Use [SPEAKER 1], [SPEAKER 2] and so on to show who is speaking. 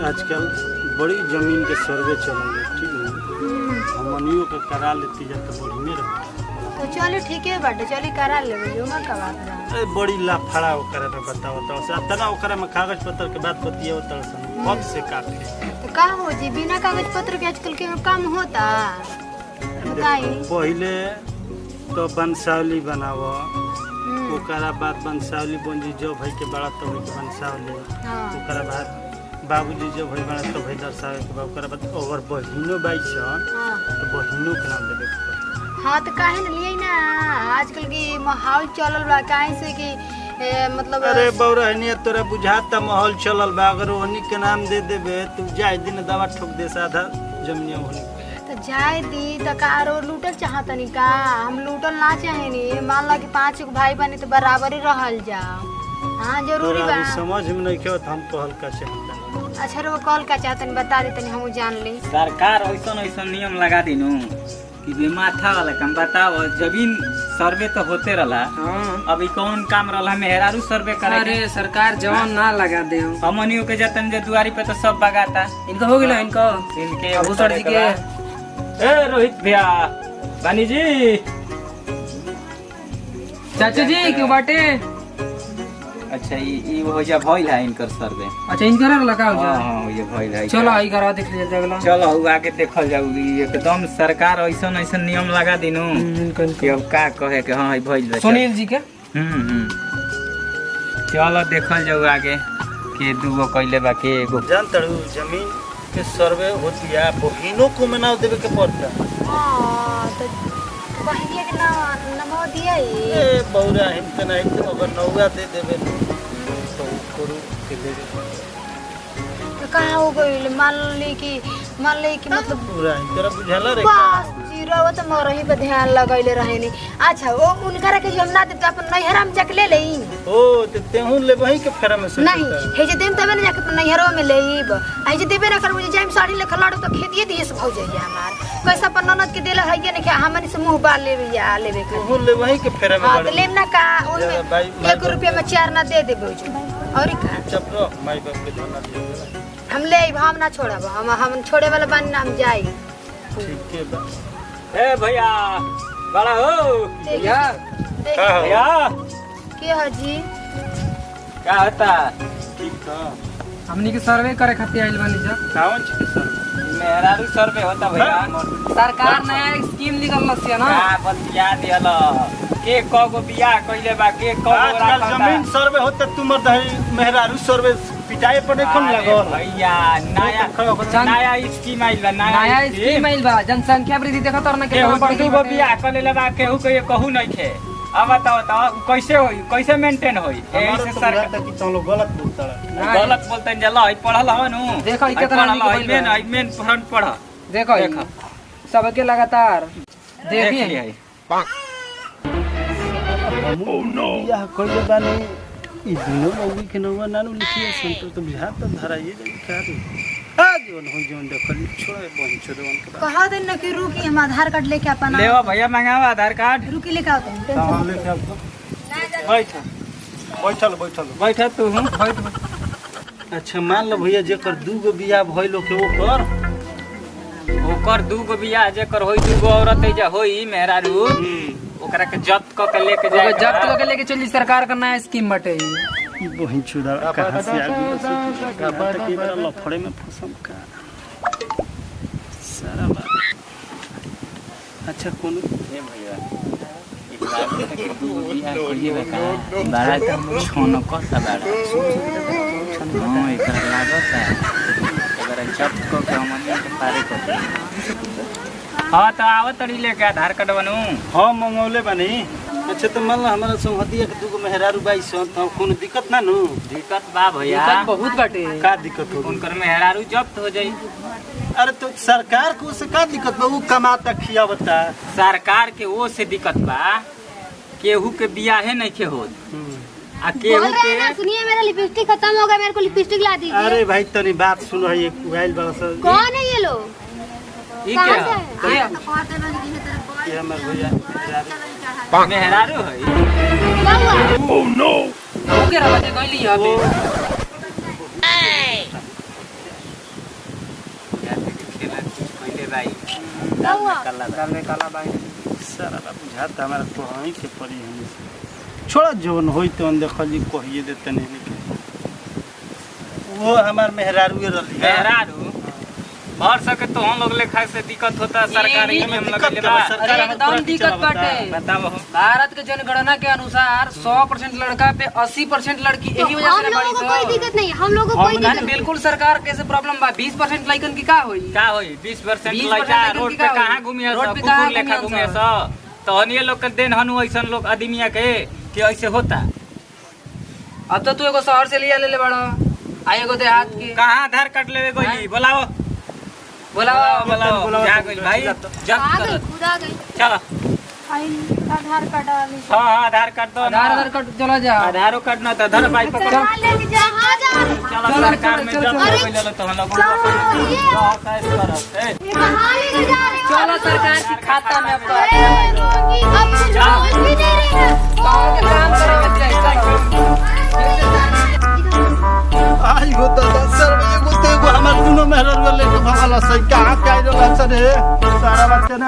[SPEAKER 1] आजकल बड़ी जमीन के सर्वे चल है, ठीक है, हमनियों के करा लेती जाता बढ़िया रहे।
[SPEAKER 2] तो चलो ठीक है बाटे, चली करा लेबे जो मैं करा रहा।
[SPEAKER 1] अरे बड़ी लाफड़ा ओकरा में बताओ तो से तना ओकरा में कागज पत्र के बात बतियो तल सन पद से काफी।
[SPEAKER 2] तो का हो जी बिना कागज पत्र के आजकल के काम होता बताई।
[SPEAKER 1] पहले तो वंशावली बनावो, ओकरा बाद वंशावली बन जी जो भाई के बड़ा तो भाई के वंशावली, ओकरा बाद बाबूजी जो भाई बड़ा तो भाई दर्शावे के बाद ओकरा बाद और बहिनो बाई छन तो बहिनो के नाम देबे के पड़ी।
[SPEAKER 2] हाँ तो काहे न लिए ना आजकल की माहौल चलल बा काहे से कि मतलब
[SPEAKER 1] अरे बौरहनिया तोरा बुझाता माहौल चलल बा, अगर ओनी के नाम दे देबे तू जाए दिन दवा ठोक दे साधा जमीनिया होनी
[SPEAKER 2] तो जाए दी तो कार और लूटल चाहतनी का हम लूटल ना चाहेनी। मान ला कि 5 भाई बनी तो बराबर ही रहल जा। हाँ जरूरी बा
[SPEAKER 1] समझ में नहीं के हम तो हल्का चाहता।
[SPEAKER 2] अच्छा रो कॉल का चाहतनी बता दे तनी हम जान ली।
[SPEAKER 3] सरकार ऐसा ऐसा नियम लगा दिनु कि बे माथा वाला काम बताओ, जमीन सर्वे तो होते रहा। अभी कौन काम रहा मेहरारू सर्वे करे।
[SPEAKER 4] अरे सरकार जवान ना लगा दे
[SPEAKER 3] हमनियों के जतन जे दुआरी पे तो सब बगाता
[SPEAKER 4] इनको हो गया इनको
[SPEAKER 3] इनके
[SPEAKER 4] अबूसर जी के।
[SPEAKER 3] ए रोहित भैया बानी जी
[SPEAKER 4] चाचा जी क्यों बाटे।
[SPEAKER 3] अच्छा ये हो जा भइल है इनकर सर्वे।
[SPEAKER 4] अच्छा इनकर लगा हो जा।
[SPEAKER 3] हां ये भइल है।
[SPEAKER 4] चलो आई करा देख लीजिए अगला।
[SPEAKER 3] चलो आगे देखल जाऊ एकदम सरकार ऐसा ऐसा नियम लगा दिनु कि अब का कहे के हां भइल बा।
[SPEAKER 4] सुनील जी के
[SPEAKER 3] चलो देखल जाऊ आगे के दूगो कइले बा के एगो
[SPEAKER 1] जान तड़ू जमीन के सर्वे होती है बहिनों को मना देवे के पड़ता।
[SPEAKER 2] हां तो बहिनिया के नाम दिया
[SPEAKER 1] ए बौरा हिंत नहीं तो अगर नौगा दे देवे तो करू के दे
[SPEAKER 2] तो कहाँ हो गई मान ली कि मतलब
[SPEAKER 1] पूरा तेरा बुझाला रे
[SPEAKER 2] बस जीरो तो मोरही पे ध्यान लगैले रहे नहीं। अच्छा वो उनकरा के जो हम ना दे तो अपन नैहरा में जाके ले लेई।
[SPEAKER 1] ओ ते तेहू ले वही के फेरा में से
[SPEAKER 2] नहीं हे जे देम तबे ना जाके अपन नैहरा में लेईब। आई जे देबे ना कर मुझे जाइम साड़ी ले खलाड़ो तो खेतिए दिए से भौ जाइए हमार कैसा अपन ननद के देले हइए ने के हमनी से मुंह बाल लेबे या लेबे के।
[SPEAKER 1] तेहू ले वही के फेरा में
[SPEAKER 2] हां तो लेम ना का उनमें
[SPEAKER 1] भाई
[SPEAKER 2] 1 रुपया में 4 ना दे देबे जो और का
[SPEAKER 1] चुप रहो माई बाप के धना दियो
[SPEAKER 2] हम ले हम ना छोड़ब हम छोड़े वाला बानी ना हम जाई।
[SPEAKER 1] ठीक है बा
[SPEAKER 3] ए भैया बड़ा हो
[SPEAKER 4] भैया
[SPEAKER 3] भैया
[SPEAKER 2] के हाजी
[SPEAKER 3] क्या होता
[SPEAKER 1] ठीक था
[SPEAKER 4] हमनी के सर्वे करे खातिर आइल बानी जा।
[SPEAKER 1] सावन छी सर
[SPEAKER 3] मेहरारू सर्वे होता भैया।
[SPEAKER 4] सरकार नया स्कीम निकल लसिया ना
[SPEAKER 3] का बतिया दियल के कगो बियाह कइले बा के कगो
[SPEAKER 1] आजकल जमीन सर्वे होता तुमर दही मेहरारू सर्वे पिटाए पर नहीं कम लगो
[SPEAKER 3] भैया नया स्कीम आइल बा
[SPEAKER 4] नया स्कीम आइल बा जनसंख्या वृद्धि देखत और ना के
[SPEAKER 3] केहू
[SPEAKER 4] बढ़ गई
[SPEAKER 3] दूगो बियाह कर लेले बा केहू के कहू नहीं थे। अब बताओ तो कैसे होई कैसे मेंटेन होई
[SPEAKER 1] हमारा
[SPEAKER 3] एही से
[SPEAKER 1] तो
[SPEAKER 3] सरकार
[SPEAKER 1] बुझाता कि तुम लोग गलत बोलता रहा।
[SPEAKER 3] गलत बोलते हैं जला पढ़ल हवा नु
[SPEAKER 4] देखो, ई केतना
[SPEAKER 3] पढ़ल
[SPEAKER 4] लिखल बा।
[SPEAKER 3] है मेन फ्रंट पढ़
[SPEAKER 4] देखो
[SPEAKER 3] देखो।
[SPEAKER 4] सबके लगातार
[SPEAKER 3] देख
[SPEAKER 4] देखिए
[SPEAKER 3] लिया
[SPEAKER 1] यह कोई बानी ई दिनो मौगी के नौवा नानू लिखिए संतो तो बुझाता धराइए का रे आज जोन हो जोन देखल छोड़े बन छोड़े के
[SPEAKER 2] कहा दे न कि रुकी हम आधार कार्ड लेके अपन
[SPEAKER 3] लेवा भैया मंगावा आधार कार्ड
[SPEAKER 2] रुकी लेके आओ तुम
[SPEAKER 1] सामान लेके आओ बैठल
[SPEAKER 3] बैठा तू हूं
[SPEAKER 1] अच्छा मान लो भैया जेकर दूगो बियाह भइलो के
[SPEAKER 3] ओकर दूगो बियाह जेकर होई दूगो औरत है जा होई मेहरारू ओकरा के जब्त क के लेके जाए
[SPEAKER 4] जब्त करके लेके चली सरकार का नया स्कीम बटे
[SPEAKER 1] ई बहिन चुदा कहां से आ गई का बात की बार लफड़े में फसम का सारा बात। अच्छा कौन
[SPEAKER 3] ए भैया इतना के दूगो बियाह करिए का बड़ा त छोनो कसा बड़ा हां एकरा लागत है अगर जब्त क के हमनी के पारे कर हाँ तो आवत तड़ी लेके आधार कार्ड बनू
[SPEAKER 1] हां मंगौले बानी। अच्छा तो मान लो हमारा संहतिया के दूगो मेहरारू बाई सन तो कोनो दिक्कत ना नु
[SPEAKER 3] दिक्कत बा भैया
[SPEAKER 4] दिक्कत बहुत बाटे
[SPEAKER 1] का दिक्कत हो
[SPEAKER 3] उनकर मेहरारू जब्त हो जाई।
[SPEAKER 1] अरे तो सरकार को से का दिक्कत बा वो कमाता खियावता
[SPEAKER 3] सरकार के वो से दिक्कत बा केहू के बियाहे नहीं के होत आ केहू के
[SPEAKER 2] सुनिए मेरा लिपस्टिक खत्म हो गया मेरे को लिपस्टिक ला दीजिए।
[SPEAKER 1] अरे भाई तनी बात सुनो है एक मोबाइल वाला सर
[SPEAKER 2] कौन है ये लोग
[SPEAKER 3] ई
[SPEAKER 2] कहाँ
[SPEAKER 3] क्या
[SPEAKER 2] से है?
[SPEAKER 1] ये हमर भैया
[SPEAKER 3] मेहरारू है
[SPEAKER 2] क्या हुआ?
[SPEAKER 4] ओके रहा दे गइली अभी
[SPEAKER 3] बाई दाल में काला
[SPEAKER 4] दाल में काला बाई
[SPEAKER 1] सारा बुझाता हमारा कोई के पड़ी हम छोड़ा जोन होई तो देखली कहिए देते नहीं वो हमार मेहरारू रही
[SPEAKER 3] मेहरारू भर सके तो हम लोग लेखा से दिक्कत होता है सरकार ही में हम लोग ले बा
[SPEAKER 4] अरे एकदम दिक्कत बाटे
[SPEAKER 3] बताओ
[SPEAKER 4] भारत के जनगणना के अनुसार 100% लड़का पे 80% लड़की यही वजह
[SPEAKER 2] हम
[SPEAKER 4] से
[SPEAKER 2] लोगों को कोई
[SPEAKER 4] बड़ी
[SPEAKER 2] दिक्कत नहीं हम लोगों को कोई
[SPEAKER 4] तो
[SPEAKER 2] दिक्कत नहीं
[SPEAKER 4] बिल्कुल सरकार कैसे प्रॉब्लम बा 20% लड़कन की का होई
[SPEAKER 3] का होई 20%
[SPEAKER 4] 20%
[SPEAKER 3] लड़का
[SPEAKER 4] लड़की
[SPEAKER 3] रोड
[SPEAKER 4] का
[SPEAKER 3] पे
[SPEAKER 4] होई?
[SPEAKER 3] कहां घूमिया
[SPEAKER 4] रोड
[SPEAKER 3] सब
[SPEAKER 4] पे
[SPEAKER 3] कुकुर
[SPEAKER 4] कहां
[SPEAKER 3] लेखा
[SPEAKER 4] घूमिया
[SPEAKER 3] घूमिया सब तो हनिए लोग के देन हनु ऐसन लोग आदमिया के कि ऐसे होता
[SPEAKER 4] अब तो तू एगो शहर से लिया ले बड़ा आ एगो देहात के
[SPEAKER 3] कहां आधार कार्ड लेवे गई बुलाओ
[SPEAKER 4] बोलाओ
[SPEAKER 3] बुलाओ जा गई भाई जब
[SPEAKER 2] आ गई खुद आ गई
[SPEAKER 3] चलो
[SPEAKER 2] आधार कार्ड वाली
[SPEAKER 3] हां आधार कार्ड दो ना
[SPEAKER 4] आधार कार्ड चला जा
[SPEAKER 3] आधारो कार्ड ना तो धर भाई पकड़ो
[SPEAKER 2] कहाँ लेके जा कहाँ जा रहे हैं?
[SPEAKER 3] चलो सरकार में जब हो गइल तो हम लोग
[SPEAKER 2] ये कहाँ लेके जा रहे हो?
[SPEAKER 4] चलो सरकार की खाता में अब तो
[SPEAKER 2] ए, रोगी, अब कुछ रोज भी दे रही है
[SPEAKER 4] गाँव के काम करे चलो
[SPEAKER 1] आई हो तो सर एगो तो एगो हमार दुनो मेहरारू लेके भागल सही कहां के आइल रे सारा बच्चा ना